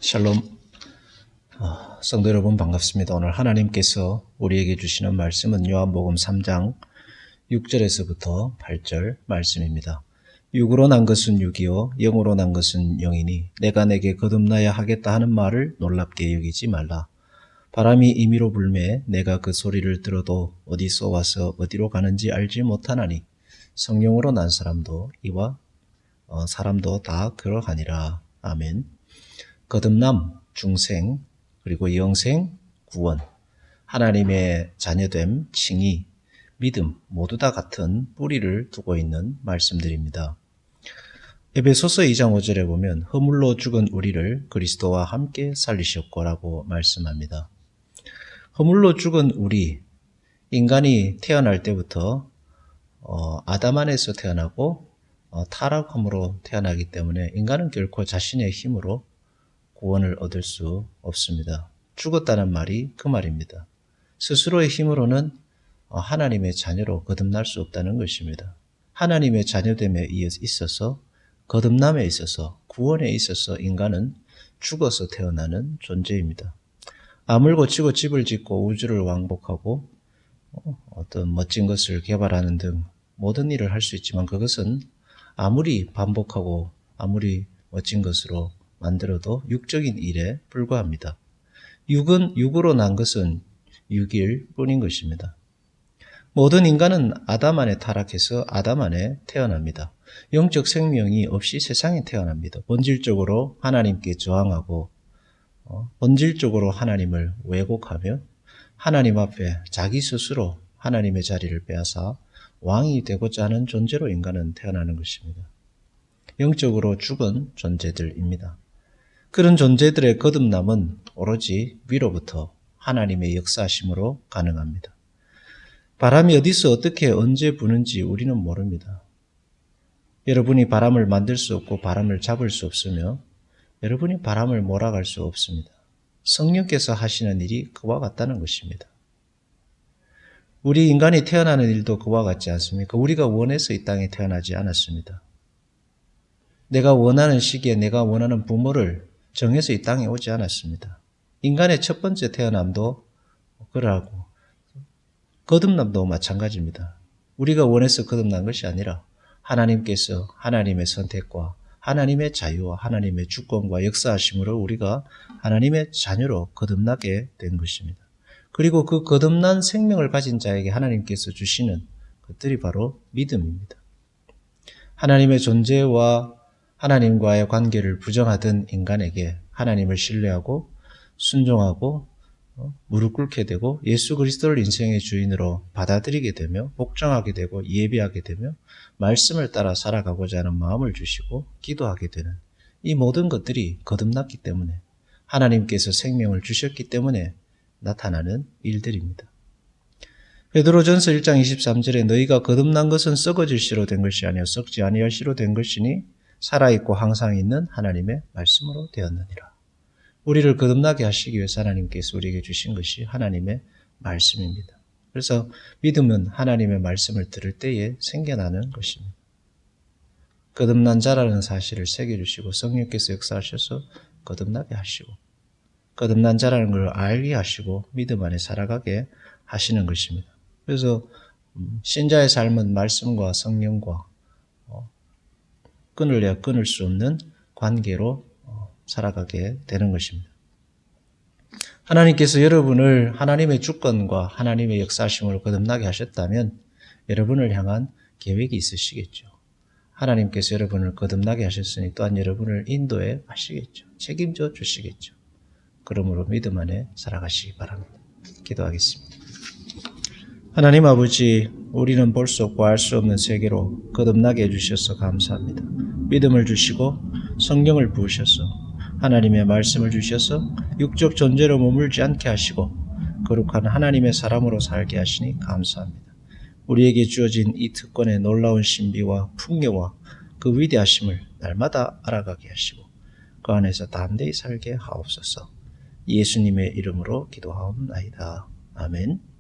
샬롬. 성도 여러분 반갑습니다. 오늘 하나님께서 우리에게 주시는 말씀은 요한복음 3장 6절에서부터 8절 말씀입니다. 육으로 난 것은 육이요 영으로 난 것은 영이니 내가 내게 거듭나야 하겠다 하는 말을 놀랍게 여기지 말라. 바람이 임의로 불매 내가 그 소리를 들어도 어디서 와서 어디로 가는지 알지 못하나니 성령으로 난 사람도 이와 사람도 다 그러하니라. 아멘. 거듭남, 중생, 그리고 영생, 구원, 하나님의 자녀됨, 칭의, 믿음 모두 다 같은 뿌리를 두고 있는 말씀들입니다. 에베소서 2장 5절에 보면 허물로 죽은 우리를 그리스도와 함께 살리셨고라고 말씀합니다. 허물로 죽은 우리, 인간이 태어날 때부터 아담 안에서 태어나고 타락함으로 태어나기 때문에 인간은 결코 자신의 힘으로 구원을 얻을 수 없습니다. 죽었다는 말이 그 말입니다. 스스로의 힘으로는 하나님의 자녀로 거듭날 수 없다는 것입니다. 하나님의 자녀됨에 있어서, 거듭남에 있어서, 구원에 있어서 인간은 죽어서 태어나는 존재입니다. 암을 고치고 집을 짓고 우주를 왕복하고 어떤 멋진 것을 개발하는 등 모든 일을 할 수 있지만 그것은 아무리 반복하고 아무리 멋진 것으로 만들어도 육적인 일에 불과합니다. 육으로 난 것은 육일 뿐인 것입니다. 모든 인간은 아담 안에 타락해서 아담 안에 태어납니다. 영적 생명이 없이 세상에 태어납니다. 본질적으로 하나님께 저항하고 본질적으로 하나님을 왜곡하며 하나님 앞에 자기 스스로 하나님의 자리를 빼앗아 왕이 되고자 하는 존재로 인간은 태어나는 것입니다. 영적으로 죽은 존재들입니다. 그런 존재들의 거듭남은 오로지 위로부터 하나님의 역사하심으로 가능합니다. 바람이 어디서 어떻게 언제 부는지 우리는 모릅니다. 여러분이 바람을 만들 수 없고 바람을 잡을 수 없으며 여러분이 바람을 몰아갈 수 없습니다. 성령께서 하시는 일이 그와 같다는 것입니다. 우리 인간이 태어나는 일도 그와 같지 않습니까? 우리가 원해서 이 땅에 태어나지 않았습니다. 내가 원하는 시기에 내가 원하는 부모를 정해서 이 땅에 오지 않았습니다. 인간의 첫 번째 태어남도 그러하고 거듭남도 마찬가지입니다. 우리가 원해서 거듭난 것이 아니라 하나님께서 하나님의 선택과 하나님의 자유와 하나님의 주권과 역사하심으로 우리가 하나님의 자녀로 거듭나게 된 것입니다. 그리고 그 거듭난 생명을 가진 자에게 하나님께서 주시는 것들이 바로 믿음입니다. 하나님의 존재와 하나님과의 관계를 부정하던 인간에게 하나님을 신뢰하고 순종하고 무릎 꿇게 되고 예수 그리스도를 인생의 주인으로 받아들이게 되며 복종하게 되고 예배하게 되며 말씀을 따라 살아가고자 하는 마음을 주시고 기도하게 되는 이 모든 것들이 거듭났기 때문에 하나님께서 생명을 주셨기 때문에 나타나는 일들입니다. 베드로전서 1장 23절에 너희가 거듭난 것은 썩어질 씨로 된 것이 아니요 썩지 아니할 씨로 된 것이니 살아있고 항상 있는 하나님의 말씀으로 되었느니라. 우리를 거듭나게 하시기 위해서 하나님께서 우리에게 주신 것이 하나님의 말씀입니다. 그래서 믿음은 하나님의 말씀을 들을 때에 생겨나는 것입니다. 거듭난 자라는 사실을 새겨주시고 성령께서 역사하셔서 거듭나게 하시고 거듭난 자라는 걸 알게 하시고 믿음 안에 살아가게 하시는 것입니다. 그래서 신자의 삶은 말씀과 성령과 끊을래야 끊을 수 없는 관계로 살아가게 되는 것입니다. 하나님께서 여러분을 하나님의 주권과 하나님의 역사심으로 거듭나게 하셨다면 여러분을 향한 계획이 있으시겠죠. 하나님께서 여러분을 거듭나게 하셨으니 또한 여러분을 인도해 가시겠죠. 책임져 주시겠죠. 그러므로 믿음 안에 살아가시기 바랍니다. 기도하겠습니다. 하나님 아버지, 우리는 볼 수 없고 알 수 없는 세계로 거듭나게 해주셔서 감사합니다. 믿음을 주시고 성령을 부으셔서 하나님의 말씀을 주셔서 육적 존재로 머물지 않게 하시고 거룩한 하나님의 사람으로 살게 하시니 감사합니다. 우리에게 주어진 이 특권의 놀라운 신비와 풍요와 그 위대하심을 날마다 알아가게 하시고 그 안에서 담대히 살게 하옵소서. 예수님의 이름으로 기도하옵나이다. 아멘.